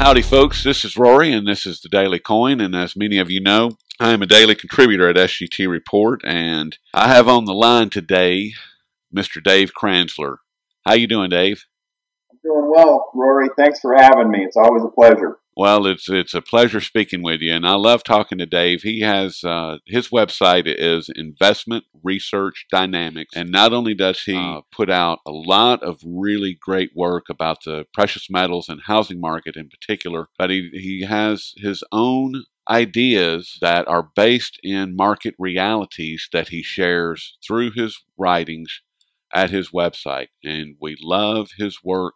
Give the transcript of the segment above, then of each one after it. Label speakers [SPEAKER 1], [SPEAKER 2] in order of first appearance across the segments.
[SPEAKER 1] Howdy folks, this is Rory and this is the Daily Coin, and as many of you know, I am a daily contributor at SGT Report, and I have on the line today Mr. Dave Kranzler. How you doing, Dave?
[SPEAKER 2] I'm doing well, Rory. Thanks for having me. It's always a pleasure.
[SPEAKER 1] Well, it's a pleasure speaking with you, and I love talking to Dave. He has his website is Investment Research Dynamics, and not only does he put out a lot of really great work about the precious metals and housing market in particular, but he has his own ideas that are based in market realities that he shares through his writings at his website, and we love his work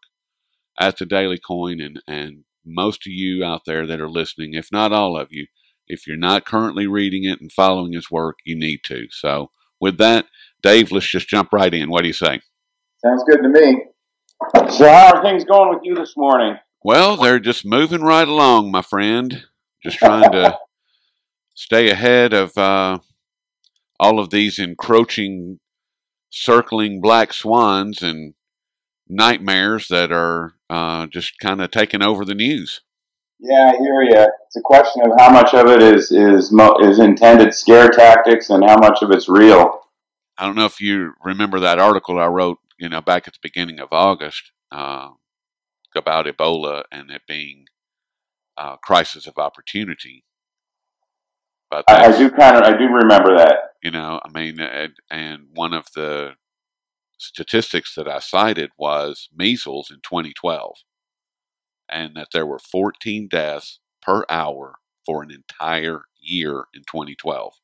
[SPEAKER 1] at the Daily Coin, and most of you out there that are listening, if not all of you, if you're not currently reading it and following his work, you need to. So with that, Dave, let's just jump right in. What do you say?
[SPEAKER 2] Sounds good to me. So how are things going with you this morning?
[SPEAKER 1] Well, they're just moving right along, my friend. Just trying to stay ahead of all of these encroaching, circling black swans and nightmares that are just kind of taking over the news.
[SPEAKER 2] Yeah, I hear you. It's a question of how much of it is intended scare tactics and how much of it's real.
[SPEAKER 1] I don't know if you remember that article I wrote, back at the beginning of August about Ebola and it being a crisis of opportunity. But
[SPEAKER 2] I do remember that.
[SPEAKER 1] And one of the statistics that I cited was measles in 2012, and that there were 14 deaths per hour for an entire year in 2012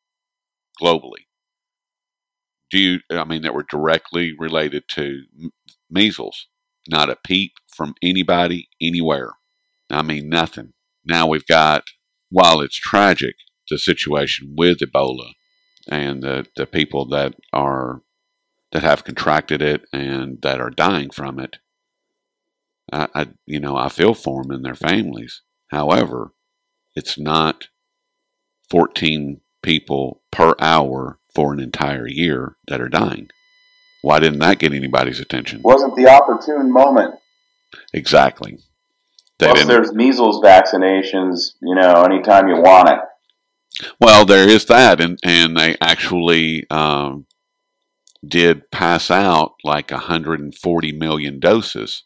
[SPEAKER 1] globally. That were directly related to measles. Not a peep from anybody anywhere. Nothing. Now we've got, while it's tragic, the situation with Ebola and the people that have contracted it and that are dying from it, I feel for them and their families. However, it's not 14 people per hour for an entire year that are dying. Why didn't that get anybody's attention?
[SPEAKER 2] Wasn't the opportune moment.
[SPEAKER 1] Exactly.
[SPEAKER 2] Plus, there's measles vaccinations, anytime you want it.
[SPEAKER 1] Well, there is that, and they actually did pass out like 140 million doses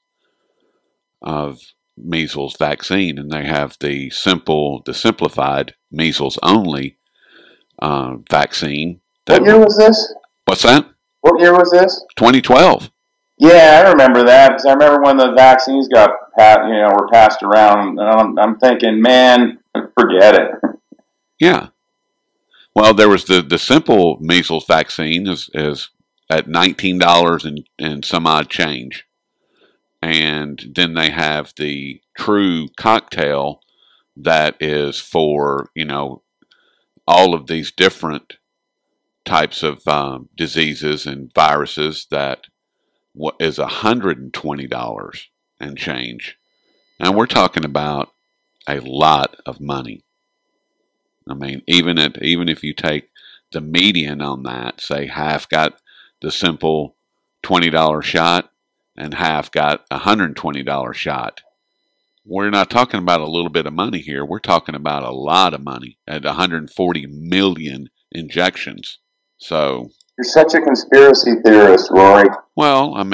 [SPEAKER 1] of measles vaccine, and they have the simplified measles only vaccine.
[SPEAKER 2] What year was this?
[SPEAKER 1] What's that?
[SPEAKER 2] What year was this?
[SPEAKER 1] 2012.
[SPEAKER 2] Yeah, I remember that, because I remember when the vaccines were passed around, and I'm thinking, man, forget it.
[SPEAKER 1] Yeah. Well, there was the simple measles vaccine is at $19 and some odd change. And then they have the true cocktail that is for, all of these different types of diseases and viruses that is $120 and change. And we're talking about a lot of money. Even if you take the median on that, say half got the simple $20 shot and half got a $120 shot. We're not talking about a little bit of money here. We're talking about a lot of money at 140 million injections. So
[SPEAKER 2] you're such a conspiracy theorist, Rory.
[SPEAKER 1] Well,
[SPEAKER 2] I'm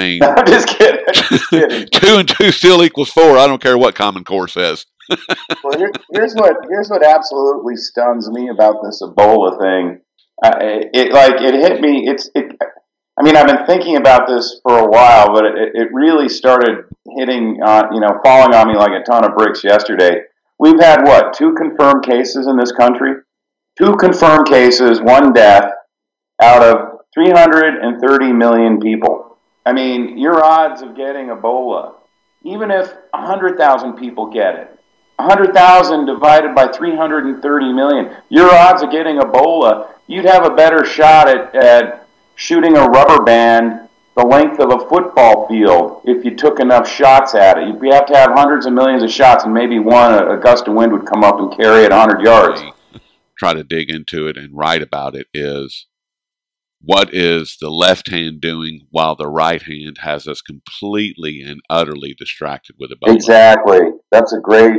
[SPEAKER 2] just kidding.
[SPEAKER 1] 2 and 2 still equals 4. I don't care what Common Core says.
[SPEAKER 2] Well, here's what absolutely stuns me about this Ebola thing. It hit me. I've been thinking about this for a while, but it really started hitting, falling on me like a ton of bricks yesterday. We've had 2 confirmed cases in this country? 2 confirmed cases, 1 death out of 330 million people. Your odds of getting Ebola, even if 100,000 people get it, 100,000 divided by 330 million, your odds of getting Ebola, you'd have a better shot at shooting a rubber band the length of a football field if you took enough shots at it. You have to have hundreds of millions of shots, and maybe a gust of wind would come up and carry it 100 yards.
[SPEAKER 1] Try to dig into it and write about it is what is the left hand doing while the right hand has us completely and utterly distracted with Ebola?
[SPEAKER 2] Exactly. That's a great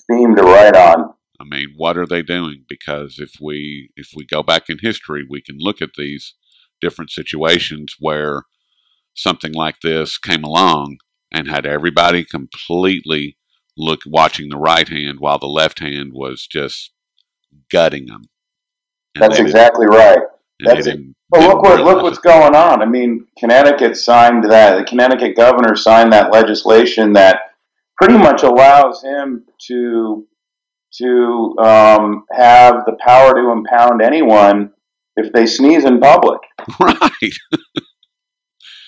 [SPEAKER 2] theme to write on.
[SPEAKER 1] I mean, what are they doing? Because if we go back in history, we can look at these different situations where something like this came along and had everybody completely watching the right hand while the left hand was just gutting them. And
[SPEAKER 2] that's exactly right. That's it. Well, look what's going on. I mean, Connecticut signed that. The Connecticut governor signed that legislation that pretty much allows him to have the power to impound anyone if they sneeze in public.
[SPEAKER 1] Right.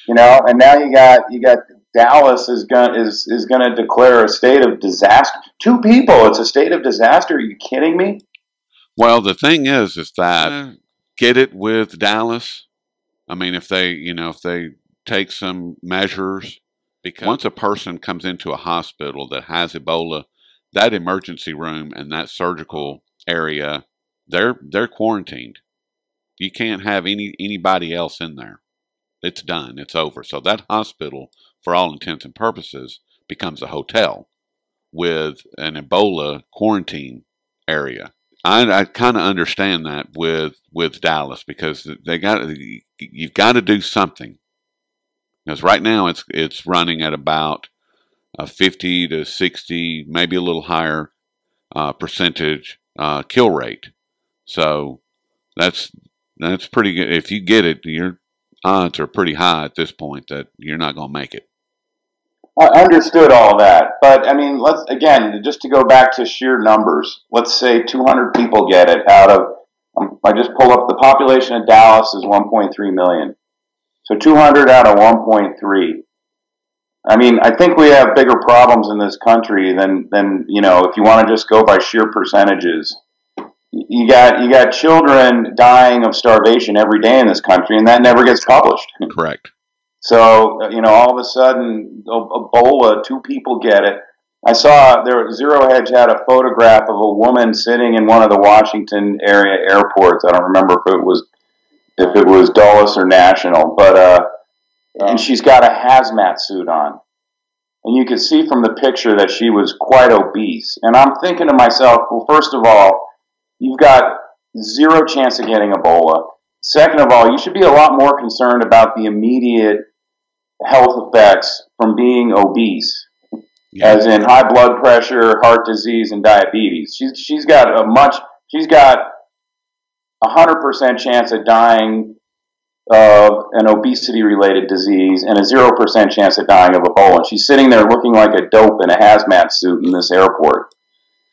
[SPEAKER 2] You know, and now you got Dallas is gonna declare a state of disaster. 2 people. It's a state of disaster. Are you kidding me?
[SPEAKER 1] Well, the thing is that get it with Dallas. I mean, if they take some measures, because once a person comes into a hospital that has Ebola, that emergency room and that surgical area, they're quarantined. You can't have anybody else in there. It's done. It's over. So that hospital, for all intents and purposes, becomes a hotel with an Ebola quarantine area. I kind of understand that with Dallas, because you've got to do something. Because right now it's running at about a 50 to 60, maybe a little higher percentage kill rate. So that's pretty good. If you get it, your odds are pretty high at this point that you're not going to make it.
[SPEAKER 2] I understood all that, but I mean, just to go back to sheer numbers. Let's say 200 people get it out of. I just pulled up the population of Dallas is 1.3 million, so 200 out of 1.3. I mean, I think we have bigger problems in this country than if you want to just go by sheer percentages. You got children dying of starvation every day in this country, and that never gets published.
[SPEAKER 1] Correct.
[SPEAKER 2] So, all of a sudden, Ebola, 2 people get it. I saw Zero Hedge had a photograph of a woman sitting in one of the Washington area airports. I don't remember if it was Dulles or National, but and she's got a hazmat suit on. And you could see from the picture that she was quite obese. And I'm thinking to myself, well, first of all, you've got 0 chance of getting Ebola. Second of all, you should be a lot more concerned about the immediate health effects from being obese, as in high blood pressure, heart disease, and diabetes. She's got 100% chance of dying of an obesity-related disease and a 0% chance of dying of Ebola. And she's sitting there looking like a dope in a hazmat suit in this airport.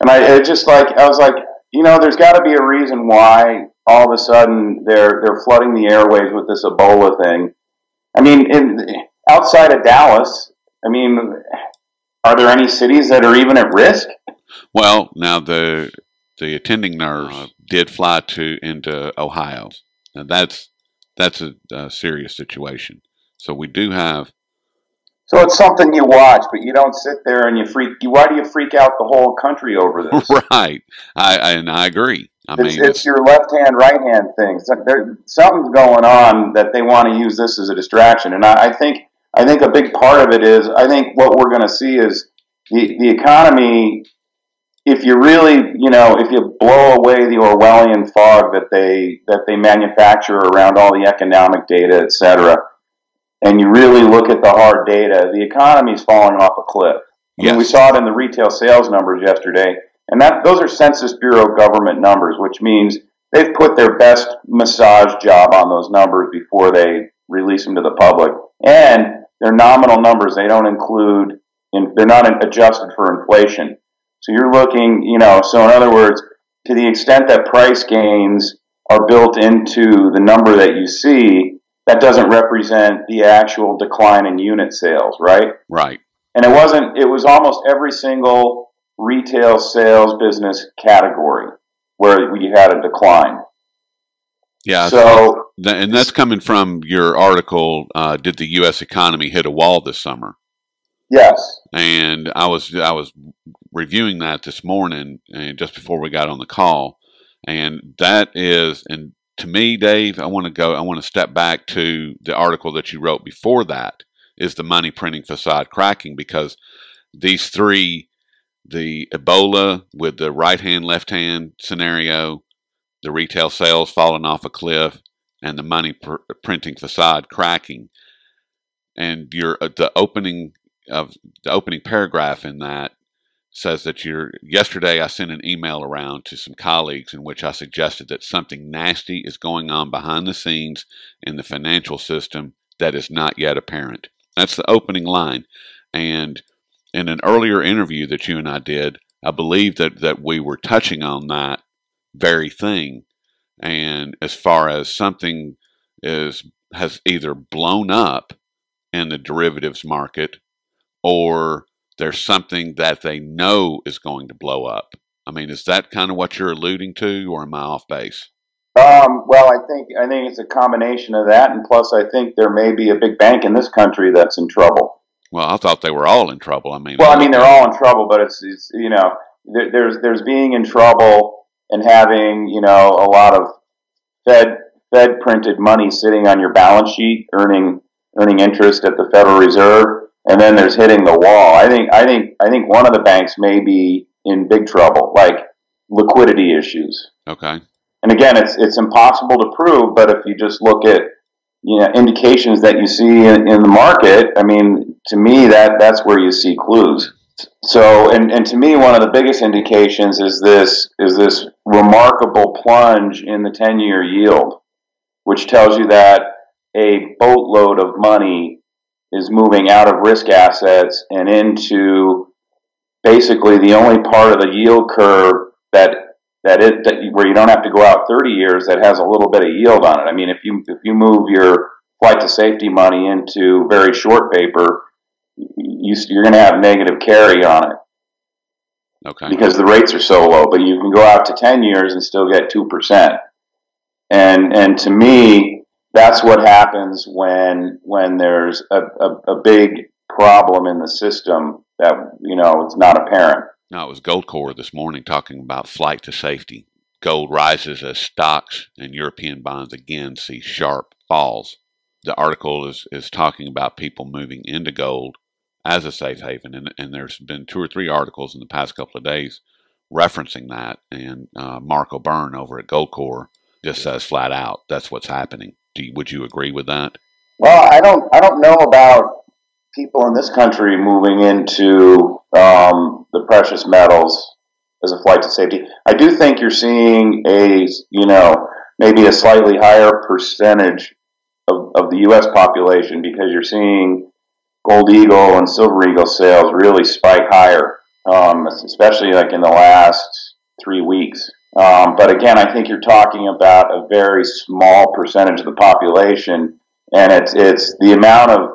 [SPEAKER 2] And I was like, there's got to be a reason why all of a sudden they're flooding the airwaves with this Ebola thing. I mean, outside of Dallas, I mean, are there any cities that are even at risk?
[SPEAKER 1] Well, now the attending nurse did fly into Ohio. Now that's a serious situation. So we do have.
[SPEAKER 2] So it's something you watch, but you don't sit there and why do you freak out the whole country over this?
[SPEAKER 1] Right. I agree.
[SPEAKER 2] It's your left hand, right hand thing. Something's going on that they want to use this as a distraction. And I think a big part of it is, I think what we're going to see is the economy. If you really, if you blow away the Orwellian fog that they manufacture around all the economic data, et cetera, and you really look at the hard data, the economy is falling off a cliff. I mean, we saw it in the retail sales numbers yesterday, and those are Census Bureau government numbers, which means they've put their best massage job on those numbers before they release them to the public, and they're nominal numbers. They don't include, they're not adjusted for inflation. So you're looking, so in other words, to the extent that price gains are built into the number that you see, that doesn't represent the actual decline in unit sales, right?
[SPEAKER 1] Right.
[SPEAKER 2] And it was almost every single retail sales business category where we had a decline.
[SPEAKER 1] Yeah. So and that's coming from your article, Did the U.S. Economy Hit a Wall This Summer?
[SPEAKER 2] Yes.
[SPEAKER 1] And I was reviewing that this morning, and just before we got on the call, and that is, and to me, Dave, I want to step back to the article that you wrote before that, is the money printing facade cracking, because these three, the Ebola with the right hand, left hand scenario, the retail sales falling off a cliff, and the money printing facade cracking. And the opening paragraph in that says that yesterday I sent an email around to some colleagues in which I suggested that something nasty is going on behind the scenes in the financial system that is not yet apparent. That's the opening line. And in an earlier interview that you and I did, I believe that we were touching on that very thing. And as far as something has either blown up in the derivatives market, or there's something that they know is going to blow up. I mean, is that kind of what you're alluding to, or am I off base?
[SPEAKER 2] Well, I think it's a combination of that, and plus, I think there may be a big bank in this country that's in trouble.
[SPEAKER 1] Well, I thought they were all in trouble. I mean,
[SPEAKER 2] they're all in trouble, but it's there's being in trouble and having a lot of Fed printed money sitting on your balance sheet, earning interest at the Federal Reserve, and then there's hitting the wall. I think one of the banks may be in big trouble, like liquidity issues.
[SPEAKER 1] Okay.
[SPEAKER 2] And again, it's impossible to prove, but if you just look at indications that you see in the market, I mean, to me that's where you see clues. So, and to me, one of the biggest indications is this remarkable plunge in the 10-year yield, which tells you that a boatload of money is moving out of risk assets and into basically the only part of the yield curve where you don't have to go out 30 years, that has a little bit of yield on it. I mean, if you move your flight to safety money into very short paper, you're going to have negative carry on it.
[SPEAKER 1] Okay.
[SPEAKER 2] Because the rates are so low, but you can go out to 10 years and still get 2%. And to me, that's what happens when there's a big problem in the system that it's not apparent.
[SPEAKER 1] No, it was Goldcore this morning talking about flight to safety. Gold rises as stocks and European bonds again see sharp falls. The article is talking about people moving into gold as a safe haven, and there's been 2 or 3 articles in the past couple of days referencing that. And Mark O'Byrne over at Goldcore just says flat out that's what's happening. Would you agree with that?
[SPEAKER 2] Well, I don't know about people in this country moving into the precious metals as a flight to safety. I do think you're seeing maybe a slightly higher percentage of the U.S. population, because you're seeing Gold Eagle and Silver Eagle sales really spike higher, especially like in the last 3 weeks. But again, I think you're talking about a very small percentage of the population, and it's the amount of,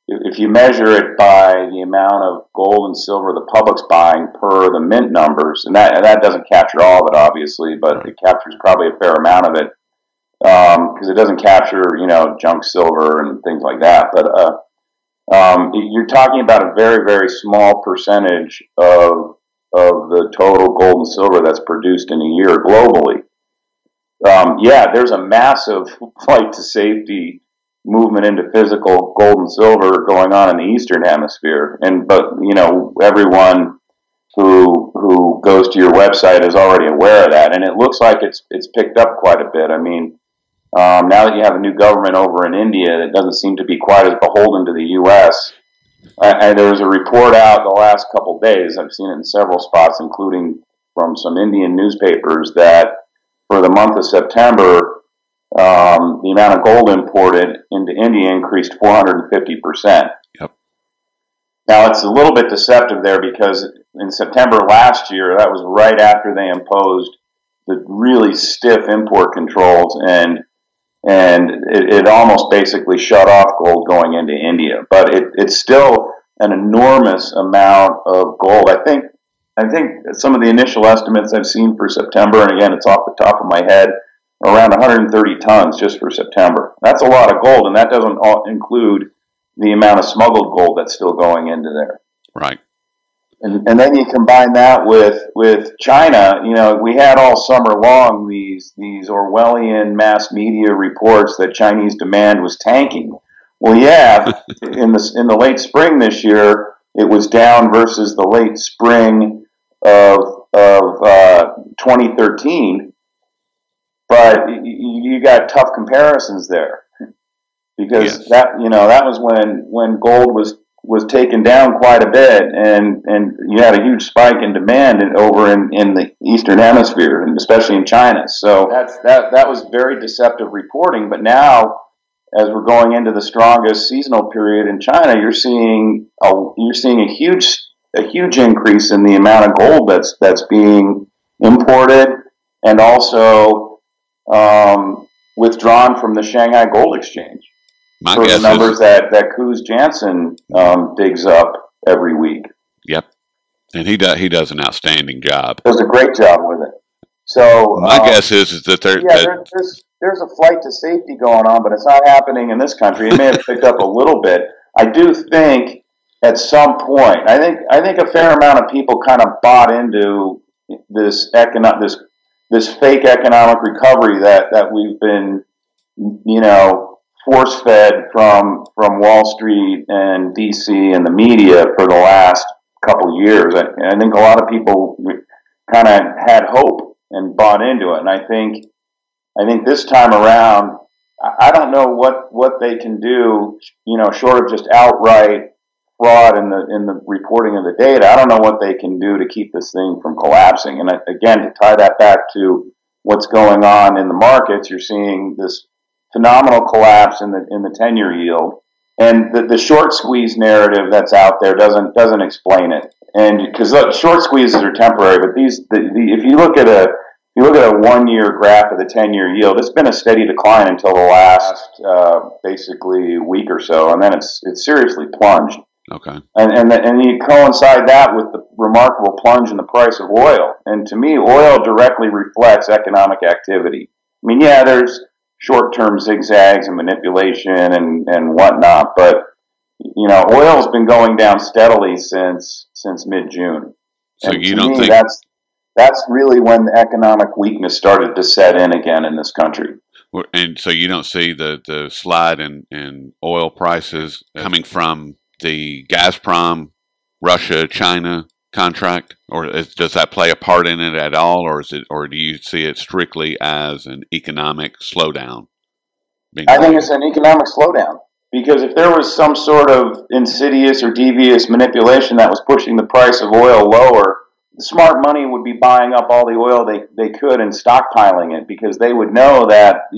[SPEAKER 2] if you measure it by the amount of gold and silver the public's buying per the mint numbers, and that doesn't capture all of it, obviously, but it captures probably a fair amount of it, because it doesn't capture, junk silver and things like that. But you're talking about a very, very small percentage of the total gold and silver that's produced in a year globally. There's a massive flight to safety movement into physical gold and silver going on in the Eastern Hemisphere, but everyone who goes to your website is already aware of that, and it looks like it's picked up quite a bit. I mean, now that you have a new government over in India that doesn't seem to be quite as beholden to the U.S., there was a report out the last couple days, I've seen it in several spots, including from some Indian newspapers, that for the month of September, the amount of gold imported into India increased 450%.
[SPEAKER 1] Yep.
[SPEAKER 2] Now, it's a little bit deceptive there, because in September last year, that was right after they imposed the really stiff import controls, and it almost basically shut off gold going into India. But it's still an enormous amount of gold. I think some of the initial estimates I've seen for September, and again, it's off the top of my head, around 130 tons just for September. That's a lot of gold, and that doesn't include the amount of smuggled gold that's still going into there.
[SPEAKER 1] Right.
[SPEAKER 2] And then you combine that with China. You know, we had all summer long these Orwellian mass media reports that Chinese demand was tanking. Well, yeah, in the late spring this year, it was down versus the late spring of 2013. But you got tough comparisons there because
[SPEAKER 1] Yes.
[SPEAKER 2] that was when gold was taken down quite a bit, and you had a huge spike in demand over in the Eastern Hemisphere, and especially in China. So that was very deceptive reporting. But now, as we're going into the strongest seasonal period in China, you're seeing a huge increase in the amount of gold that's being imported, and also withdrawn from the Shanghai Gold Exchange.
[SPEAKER 1] My
[SPEAKER 2] For the
[SPEAKER 1] guess
[SPEAKER 2] numbers
[SPEAKER 1] is,
[SPEAKER 2] that Kuz Jansen digs up every week.
[SPEAKER 1] yep, and he does an outstanding job.
[SPEAKER 2] Does a great job with it. So
[SPEAKER 1] My guess is that
[SPEAKER 2] yeah, there's a flight to safety going on, but it's not happening in this country. It may have picked up a little bit. I do think at some point, I think a fair amount of people kind of bought into this fake economic recovery that we've been, force fed from Wall Street and DC and the media for the last couple of years. I think a lot of people kind of had hope and bought into it, and I think this time around, I don't know what they can do, short of just outright fraud in the reporting of the data. I don't know what they can do to keep this thing from collapsing. And again, to tie that back to what's going on in the markets, you're seeing this phenomenal collapse in the 10-year yield, and the short squeeze narrative that's out there doesn't explain it. And because short squeezes are temporary, but if you look at a 1-year graph of the 10-year yield, it's been a steady decline until the last basically week or so, and then it's seriously plunged.
[SPEAKER 1] okay.
[SPEAKER 2] And you coincide that with the remarkable plunge in the price of oil. And to me, oil directly reflects economic activity. I mean, yeah, there's short-term zigzags and manipulation and whatnot, but oil's been going down steadily since mid-June.
[SPEAKER 1] So
[SPEAKER 2] And
[SPEAKER 1] you
[SPEAKER 2] to
[SPEAKER 1] don't
[SPEAKER 2] me,
[SPEAKER 1] think,
[SPEAKER 2] that's really when the economic weakness started to set in again in this country.
[SPEAKER 1] and so you don't see the slide in oil prices coming from the Gazprom, Russia, China contract, or does that play a part in it at all, or do you see it strictly as an economic slowdown?
[SPEAKER 2] I think it's an economic slowdown, because if there was some sort of insidious or devious manipulation that was pushing the price of oil lower, the smart money would be buying up all the oil they could and stockpiling it, because they would know that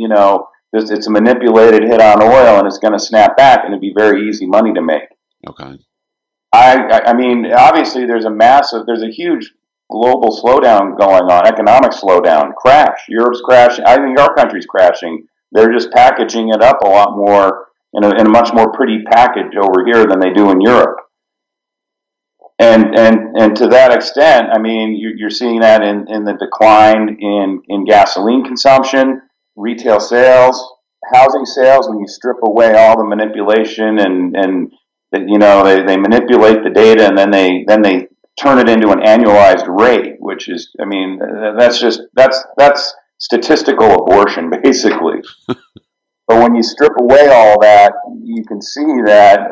[SPEAKER 2] it's a manipulated hit on oil and it's going to snap back, and it'd be very easy money to make.
[SPEAKER 1] Okay.
[SPEAKER 2] I mean, obviously there's a huge global slowdown going on, economic slowdown, crash. Europe's crashing. I think our country's crashing. They're just packaging it up a lot more in a much more pretty package over here than they do in Europe. And to that extent, I mean, you're seeing that in the decline in gasoline consumption, retail sales, housing sales. When you strip away all the manipulation and they manipulate the data, and then they turn it into an annualized rate, which is, I mean, that's statistical abortion, basically. But when you strip away all that, you can see that,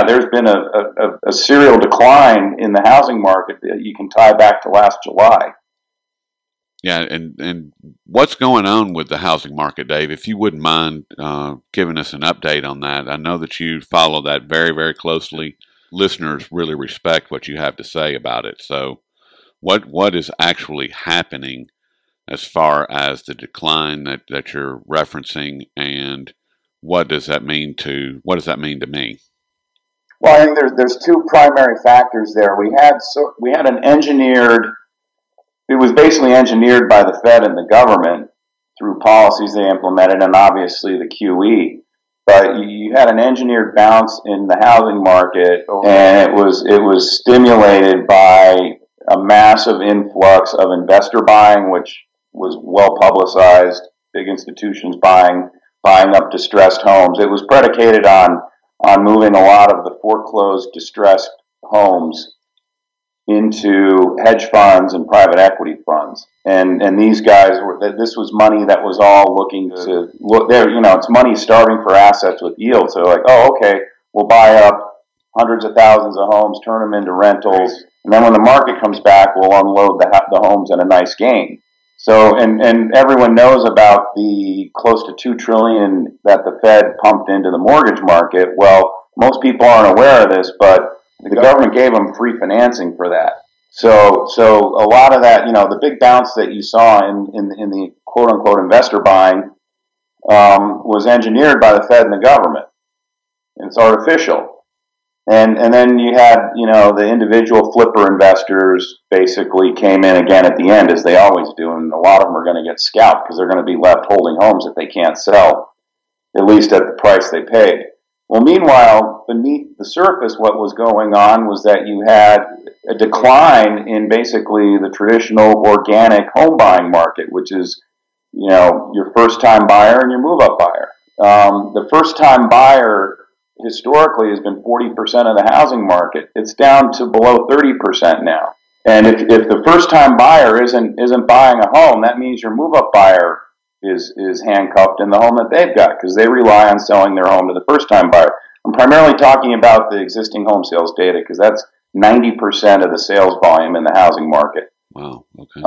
[SPEAKER 2] there's been a serial decline in the housing market that you can tie back to last July.
[SPEAKER 1] Yeah, and what's going on with the housing market, Dave? If you wouldn't mind giving us an update on that. I know that you follow that very, very closely. Listeners really respect what you have to say about it. So what is actually happening as far as the decline that you're referencing, and what does that mean to me?
[SPEAKER 2] Well, I think there's two primary factors there. We had an engineered. It was basically engineered by the Fed and the government through policies they implemented, and obviously the QE. But you had an engineered bounce in the housing market, and it was stimulated by a massive influx of investor buying, which was well publicized. Big institutions buying up distressed homes. It was predicated on moving a lot of the foreclosed distressed homes into hedge funds and private equity funds. And these guys this was money that was all looking to look there, it's money starving for assets with yield. So like, oh, okay, we'll buy up hundreds of thousands of homes, turn them into rentals, and then when the market comes back, we'll unload the homes at a nice gain. So, and everyone knows about the close to $2 trillion that the Fed pumped into the mortgage market. Well, most people aren't aware of this, but the government gave them free financing for that. So a lot of that, the big bounce that you saw in the quote unquote investor buying was engineered by the Fed and the government. And it's artificial. And then you had, the individual flipper investors basically came in again at the end, as they always do, and a lot of them are going to get scalped because they're going to be left holding homes that they can't sell, at least at the price they paid. Well, meanwhile, beneath the surface, what was going on was that you had a decline in basically the traditional organic home buying market, which is, your first-time buyer and your move-up buyer. The first-time buyer historically has been 40% of the housing market. It's down to below 30% now. And if the first-time buyer isn't buying a home, that means your move-up buyer is handcuffed in the home that they've got because they rely on selling their home to the first-time buyer. I'm primarily talking about the existing home sales data because that's 90% of the sales volume in the housing market.
[SPEAKER 1] Wow. Okay.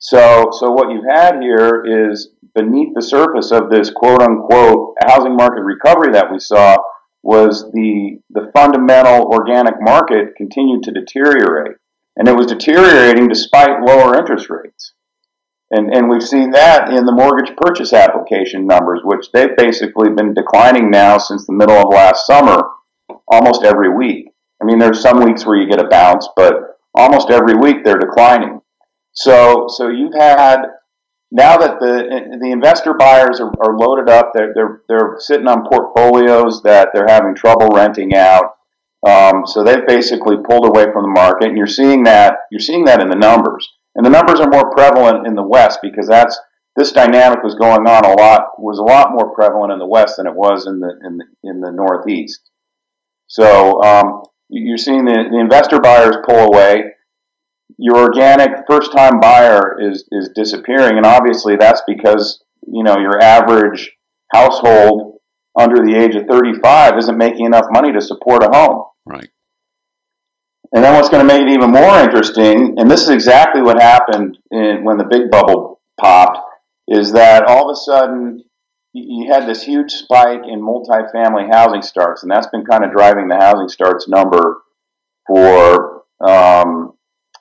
[SPEAKER 2] So what you had here is beneath the surface of this quote-unquote housing market recovery that we saw was the fundamental organic market continued to deteriorate. And it was deteriorating despite lower interest rates. And we've seen that in the mortgage purchase application numbers, which they've basically been declining now since the middle of last summer, almost every week. I mean, there's some weeks where you get a bounce, but almost every week they're declining. So you've had, now that the investor buyers are loaded up, they're sitting on portfolios that they're having trouble renting out. So they've basically pulled away from the market, and you're seeing that in the numbers. And the numbers are more prevalent in the West because this dynamic was going on a lot more prevalent in the West than it was in the Northeast. So you're seeing the investor buyers pull away. Your organic first-time buyer is disappearing, and obviously that's because your average household under the age of 35 isn't making enough money to support a home.
[SPEAKER 1] Right.
[SPEAKER 2] And then what's going to make it even more interesting, and this is exactly what happened when the big bubble popped, is that all of a sudden you had this huge spike in multifamily housing starts, and that's been kind of driving the housing starts number for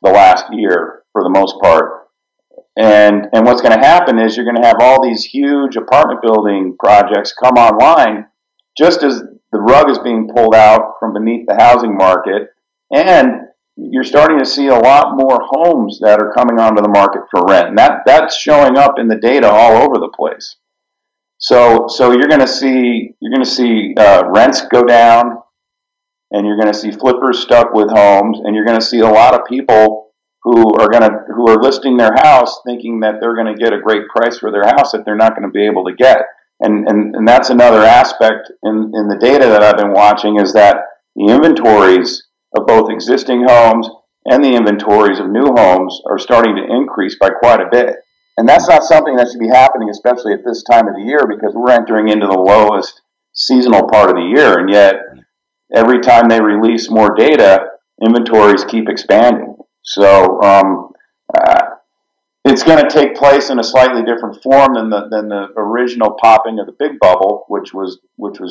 [SPEAKER 2] the last year for the most part. And what's going to happen is you're going to have all these huge apartment building projects come online just as the rug is being pulled out from beneath the housing market, and you're starting to see a lot more homes that are coming onto the market for rent. And that's showing up in the data all over the place. So you're going to see rents go down, and you're going to see flippers stuck with homes, and you're going to see a lot of people who are listing their house thinking that they're going to get a great price for their house that they're not going to be able to get. And that's another aspect in the data that I've been watching, is that the inventories of both existing homes and the inventories of new homes are starting to increase by quite a bit. And that's not something that should be happening, especially at this time of the year, because we're entering into the lowest seasonal part of the year. And yet, every time they release more data, inventories keep expanding. So it's going to take place in a slightly different form than the original popping of the big bubble, which was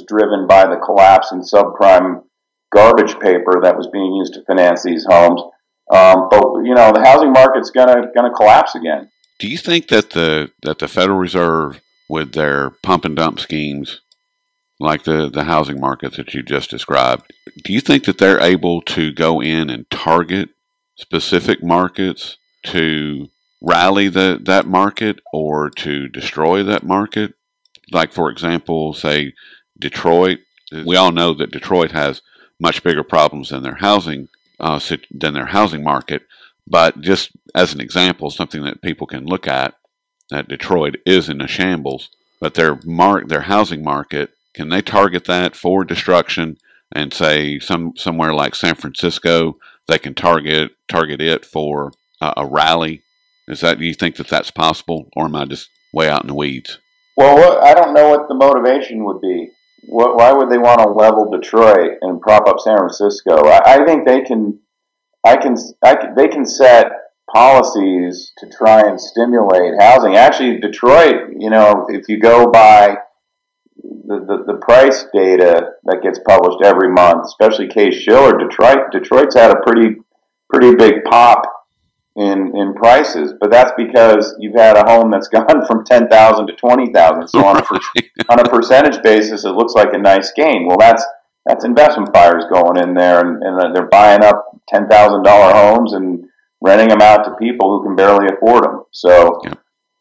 [SPEAKER 2] driven by the collapse in subprime garbage paper that was being used to finance these homes. But the housing market's going to collapse again.
[SPEAKER 1] Do you think that the Federal Reserve, with their pump and dump schemes, like the housing market that you just described, do you think that they're able to go in and target specific markets to rally that market or to destroy that market? Like, for example, say Detroit. We all know that Detroit has much bigger problems than their housing market. But just as an example, something that people can look at, that Detroit is in a shambles, but their housing market, can they target that for destruction and say somewhere like San Francisco, they can target it for a rally? Do you think that that's possible, or am I just way out in the weeds?
[SPEAKER 2] Well, I don't know what the motivation would be. Why would they want to level Detroit and prop up San Francisco? I think they can. They can set policies to try and stimulate housing. Actually, Detroit, if you go by the price data that gets published every month, especially Case-Shiller, Detroit's had a pretty big pop in prices, but that's because you've had a home that's gone from 10,000 to 20,000. So on a percentage basis, it looks like a nice gain. Well, that's investment buyers going in there and they're buying up $10,000 homes and renting them out to people who can barely afford them. So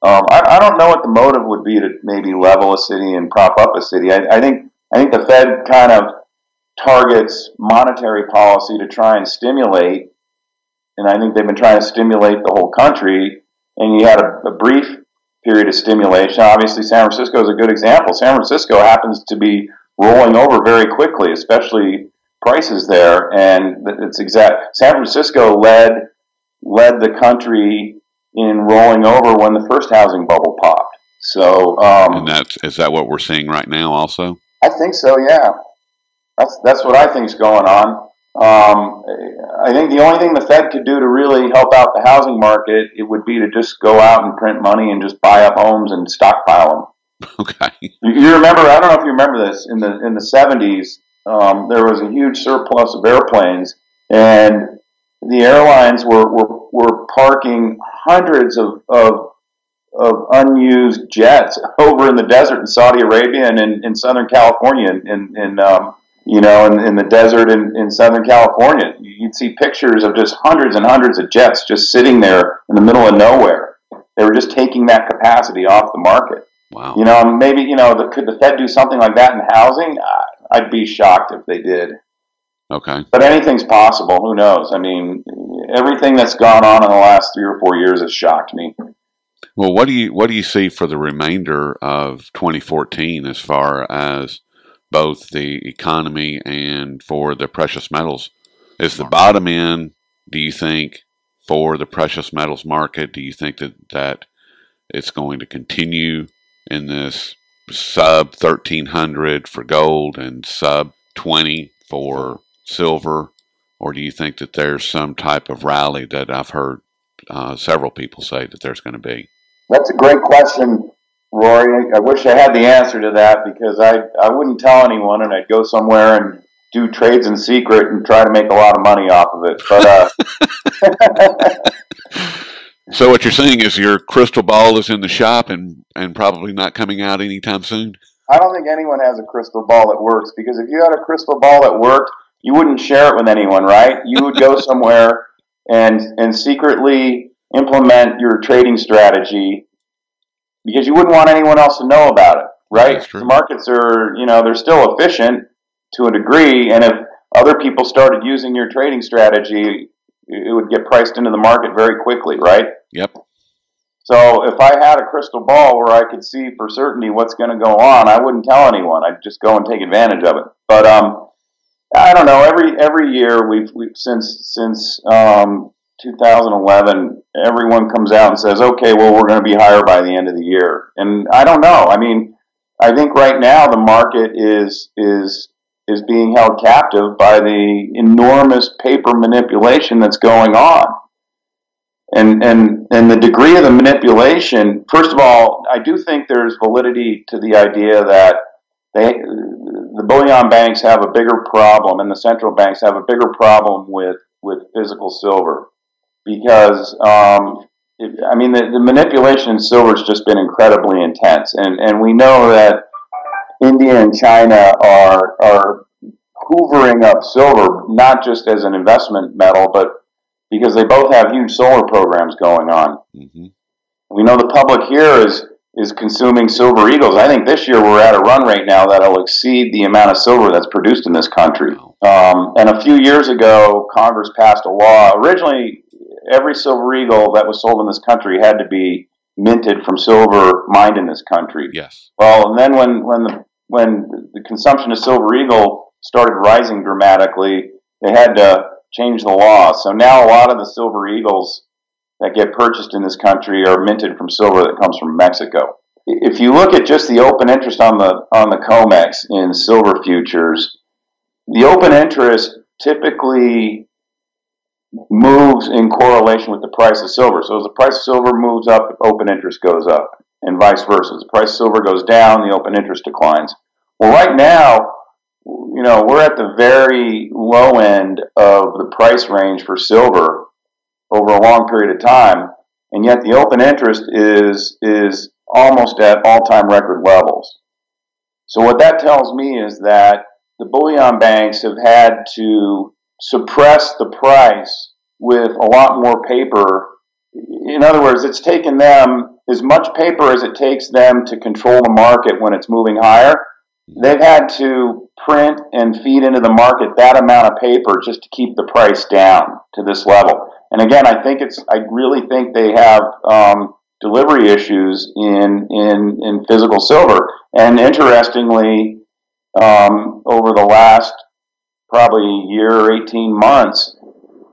[SPEAKER 2] I don't know what the motive would be to maybe level a city and prop up a city. I think the Fed kind of targets monetary policy to try and stimulate. And I think they've been trying to stimulate the whole country. And you had a brief period of stimulation. Obviously, San Francisco is a good example. San Francisco happens to be rolling over very quickly, especially prices there. And San Francisco led the country in rolling over when the first housing bubble popped. So,
[SPEAKER 1] and is that what we're seeing right now also?
[SPEAKER 2] I think so, yeah. That's what I think is going on. I think the only thing the Fed could do to really help out the housing market, it would be to just go out and print money and just buy up homes and stockpile them.
[SPEAKER 1] Okay.
[SPEAKER 2] You remember? I don't know if you remember this. In the 70s, there was a huge surplus of airplanes, and the airlines were parking hundreds of unused jets over in the desert in Saudi Arabia and in Southern California, in the desert in Southern California. You'd see pictures of just hundreds and hundreds of jets just sitting there in the middle of nowhere. They were just taking that capacity off the market.
[SPEAKER 1] Wow.
[SPEAKER 2] Maybe, could the Fed do something like that in housing? I'd be shocked if they did.
[SPEAKER 1] Okay.
[SPEAKER 2] But anything's possible. Who knows? I mean, everything that's gone on in the last 3 or 4 years has shocked me.
[SPEAKER 1] Well, what do you see for the remainder of 2014 as far as both the economy and for the precious metals? Is the bottom in, do you think, for the precious metals market? Do you think that it's going to continue in this sub 1,300 for gold and sub 20 for silver? Or do you think that there's some type of rally that I've heard several people say that there's going to be?
[SPEAKER 2] That's a great question, Rory. I wish I had the answer to that, because I wouldn't tell anyone, and I'd go somewhere and do trades in secret and try to make a lot of money off of it. But
[SPEAKER 1] So what you're saying is your crystal ball is in the shop and probably not coming out anytime soon?
[SPEAKER 2] I don't think anyone has a crystal ball that works, because if you had a crystal ball that worked, you wouldn't share it with anyone, right? You would go somewhere and secretly implement your trading strategy because you wouldn't want anyone else to know about it, right?
[SPEAKER 1] That's true.
[SPEAKER 2] The markets are, they're still efficient to a degree, and if other people started using your trading strategy, it would get priced into the market very quickly, right?
[SPEAKER 1] Yep.
[SPEAKER 2] So if I had a crystal ball where I could see for certainty what's going to go on, I wouldn't tell anyone. I'd just go and take advantage of it. But I don't know. Every year we've since 2011, everyone comes out and says, okay, well, we're going to be higher by the end of the year. And I don't know. I mean, I think right now the market is being held captive by the enormous paper manipulation that's going on. And the degree of the manipulation, first of all, I do think there's validity to the idea that the bullion banks have a bigger problem, and the central banks have a bigger problem with physical silver, because the manipulation in silver has just been incredibly intense, and we know that India and China are hoovering up silver, not just as an investment metal, but because they both have huge solar programs going on.
[SPEAKER 1] Mm-hmm.
[SPEAKER 2] We know the public here is consuming silver eagles. I think this year we're at a run rate now that'll exceed the amount of silver that's produced in this country. And a few years ago, Congress passed a law. Originally, every silver eagle that was sold in this country had to be minted from silver mined in this country.
[SPEAKER 1] Yes.
[SPEAKER 2] Well, and then when the consumption of silver eagle started rising dramatically, they had to changed the law. So now a lot of the silver eagles that get purchased in this country are minted from silver that comes from Mexico. If you look at just the open interest on the COMEX in silver futures, the open interest typically moves in correlation with the price of silver. So as the price of silver moves up, the open interest goes up, and vice versa. As the price of silver goes down, the open interest declines. Well, right now, we're at the very low end of the price range for silver over a long period of time, and yet the open interest is almost at all-time record levels. So what that tells me is that the bullion banks have had to suppress the price with a lot more paper. In other words, it's taken them as much paper as it takes them to control the market when it's moving higher. They've had to print and feed into the market that amount of paper just to keep the price down to this level. And again, I really think they have delivery issues in physical silver. And interestingly, over the last probably year or 18 months,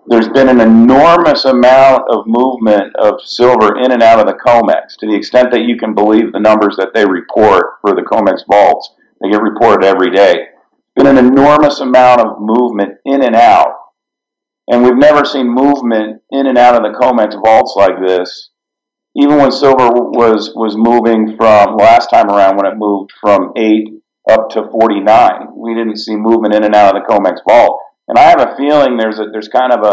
[SPEAKER 2] there's been an enormous amount of movement of silver in and out of the COMEX, to the extent that you can believe the numbers that they report for the COMEX vaults. They get reported every day. Been an enormous amount of movement in and out. And we've never seen movement in and out of the COMEX vaults like this. Even when silver was moving from, last time around when it moved from 8 up to 49, we didn't see movement in and out of the COMEX vault. And I have a feeling there's kind of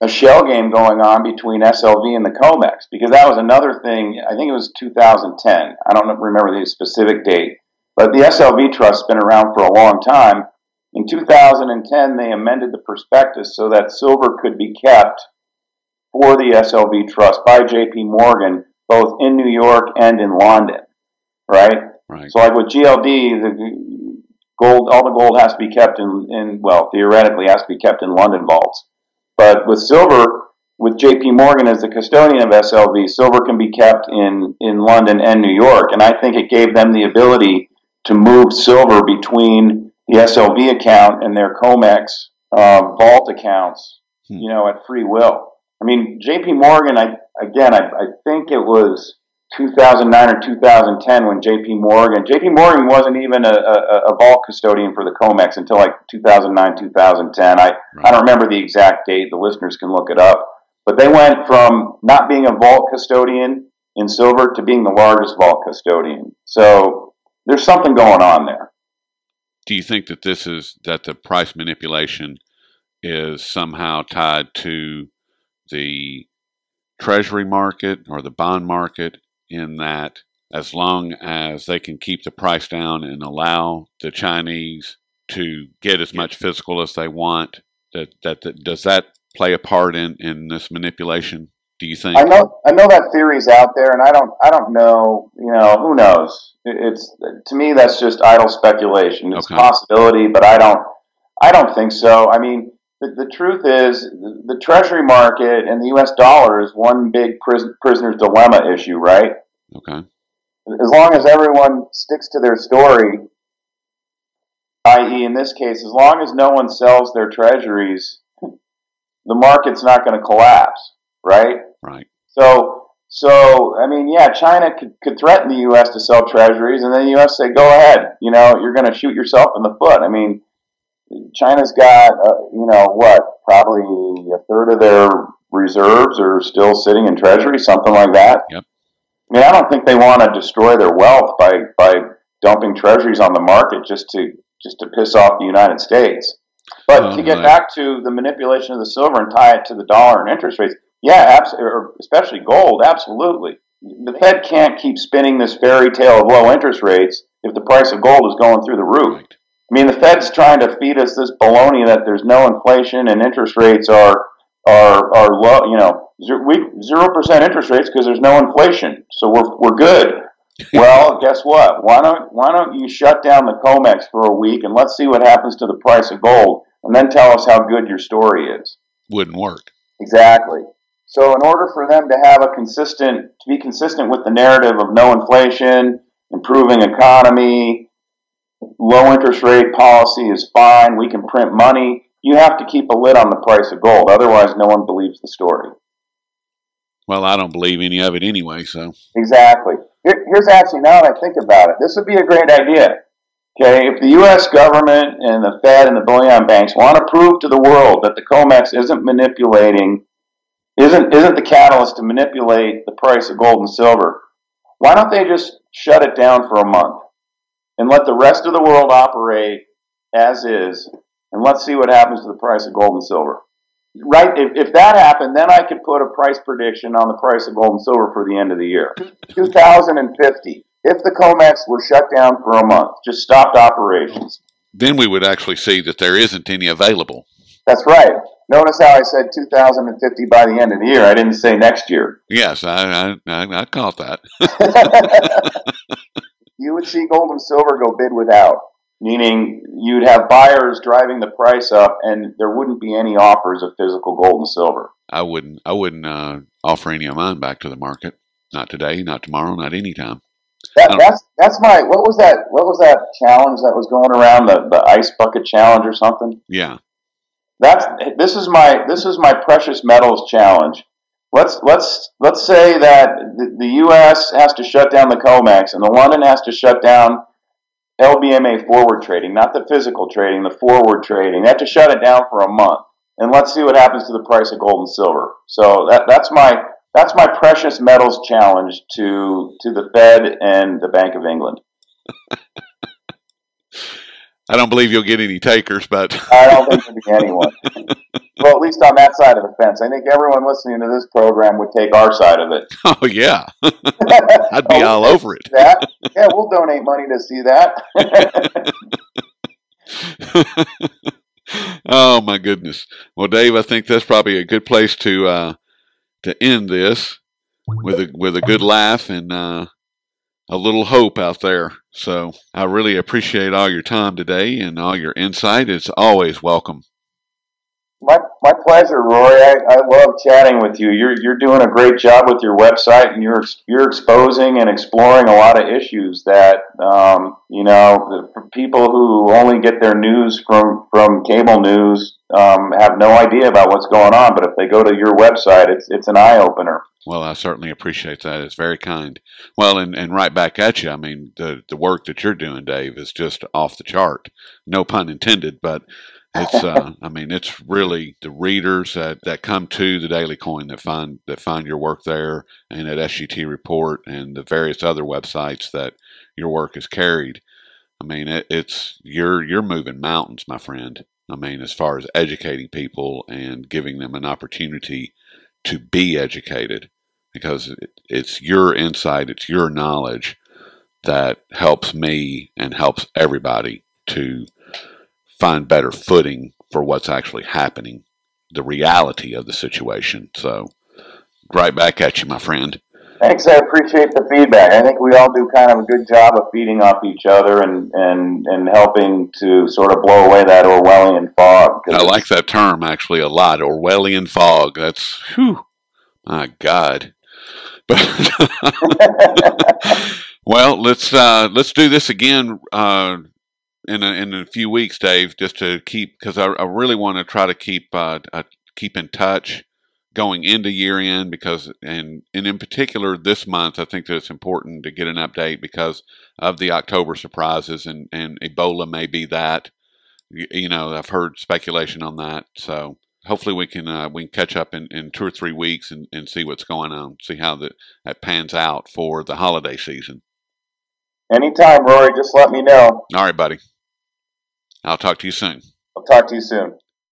[SPEAKER 2] a shell game going on between SLV and the COMEX, because that was another thing. I think it was 2010. I don't remember the specific date. But the SLV trust's been around for a long time. In 2010, they amended the prospectus so that silver could be kept for the SLV trust by J.P. Morgan, both in New York and in London, right?
[SPEAKER 1] Right.
[SPEAKER 2] So like with GLD, the gold, all the gold has to be kept theoretically has to be kept in London vaults. But with silver, with J.P. Morgan as the custodian of SLV, silver can be kept in London and New York. And I think it gave them the ability to move silver between the SLV account and their COMEX vault accounts, at free will. I mean, J.P. Morgan, I think it was 2009 or 2010 when J.P. Morgan wasn't even a vault custodian for the COMEX until like 2009, 2010. I don't remember the exact date. The listeners can look it up. But they went from not being a vault custodian in silver to being the largest vault custodian. So there's something going on there.
[SPEAKER 1] Do you think that that the price manipulation is somehow tied to the treasury market or the bond market, in that as long as they can keep the price down and allow the Chinese to get as much physical as they want, does that play a part in this manipulation, do you think?
[SPEAKER 2] I know that theory's out there, and I don't know, who knows? It's, to me, that's just idle speculation. It's a possibility, but I don't think so. I mean, the truth is, the treasury market and the U.S. dollar is one big prisoner's dilemma issue, right?
[SPEAKER 1] Okay.
[SPEAKER 2] As long as everyone sticks to their story, i.e., in this case, as long as no one sells their treasuries, the market's not going to collapse, right?
[SPEAKER 1] Right.
[SPEAKER 2] So I mean, yeah, China could threaten the U.S. to sell treasuries, and then the U.S. say, go ahead, you're going to shoot yourself in the foot. I mean, China's got, probably a third of their reserves are still sitting in treasury, something like that.
[SPEAKER 1] Yep.
[SPEAKER 2] I mean, I don't think they want to destroy their wealth by dumping treasuries on the market just to piss off the United States. But to get back to the manipulation of the silver and tie it to the dollar and interest rates, yeah, or especially gold, absolutely. The Fed can't keep spinning this fairy tale of low interest rates if the price of gold is going through the roof. Right. I mean, the Fed's trying to feed us this baloney that there's no inflation and interest rates are low. 0% interest rates because there's no inflation, so we're good. Well, guess what? Why don't you shut down the COMEX for a week and let's see what happens to the price of gold, and then tell us how good your story is.
[SPEAKER 1] Wouldn't work.
[SPEAKER 2] Exactly. So in order for them to be consistent with the narrative of no inflation, improving economy, low interest rate policy is fine, we can print money, you have to keep a lid on the price of gold. Otherwise, no one believes the story.
[SPEAKER 1] Well, I don't believe any of it anyway, so.
[SPEAKER 2] Exactly. Here's actually, now that I think about it, this would be a great idea. Okay, if the U.S. government and the Fed and the bullion banks want to prove to the world that the COMEX isn't the catalyst to manipulate the price of gold and silver, why don't they just shut it down for a month and let the rest of the world operate as is, and let's see what happens to the price of gold and silver? Right? If that happened, then I could put a price prediction on the price of gold and silver for the end of the year. 2050. If the COMEX were shut down for a month, just stopped operations.
[SPEAKER 1] Then we would actually see that there isn't any available.
[SPEAKER 2] That's right. Notice how I said 2050 by the end of the year. I didn't say next year.
[SPEAKER 1] Yes, I caught that.
[SPEAKER 2] You would see gold and silver go bid without, meaning you'd have buyers driving the price up, and there wouldn't be any offers of physical gold and silver.
[SPEAKER 1] I wouldn't offer any of mine back to the market. Not today, not tomorrow, not any time.
[SPEAKER 2] That's my, what was that challenge that was going around, the ice bucket challenge or something?
[SPEAKER 1] Yeah.
[SPEAKER 2] This is my precious metals challenge. Let's say that the U.S. has to shut down the COMEX and the London has to shut down LBMA forward trading, not the physical trading, the forward trading. They have to shut it down for a month, and let's see what happens to the price of gold and silver. So that's my precious metals challenge to the Fed and the Bank of England.
[SPEAKER 1] I don't believe you'll get any takers, but
[SPEAKER 2] I don't think there'll be anyone. Well, at least on that side of the fence. I think everyone listening to this program would take our side of it.
[SPEAKER 1] Oh, yeah. I'd be all over it.
[SPEAKER 2] That? Yeah, we'll donate money to see that.
[SPEAKER 1] Oh, my goodness. Well, Dave, I think that's probably a good place to end this with a good laugh and a little hope out there. So I really appreciate all your time today, and all your insight is always welcome.
[SPEAKER 2] My pleasure, Rory. I love chatting with you. You're doing a great job with your website, and you're exposing and exploring a lot of issues that for people who only get their news from cable news have no idea about what's going on. But if they go to your website, it's an eye opener.
[SPEAKER 1] Well, I certainly appreciate that. It's very kind. Well, and right back at you. I mean, the work that you're doing, Dave, is just off the chart. No pun intended, but it's it's really the readers that come to the Daily Coin that find your work there, and at SGT Report and the various other websites that your work is carried. I mean, you're moving mountains, my friend. I mean, as far as educating people and giving them an opportunity to be educated, because it's your insight, it's your knowledge that helps me and helps everybody to find better footing for what's actually happening, the reality of the situation. So, right back at you, my friend.
[SPEAKER 2] Thanks. I appreciate the feedback. I think we all do kind of a good job of feeding off each other and helping to sort of blow away that Orwellian fog.
[SPEAKER 1] I like that term actually a lot. Orwellian fog. That's, whew, my God. But well, let's do this again in a few weeks, Dave, just to keep, because I really want to try to keep in touch going into year end, because and in particular this month, I think that it's important to get an update because of the October surprises, and Ebola may be that. I've heard speculation on that, so hopefully we can catch up in 2 or 3 weeks and see what's going on, see how that pans out for the holiday season.
[SPEAKER 2] Anytime, Rory, just let me know.
[SPEAKER 1] All right, buddy. I'll talk to you soon.
[SPEAKER 2] I'll talk to you soon.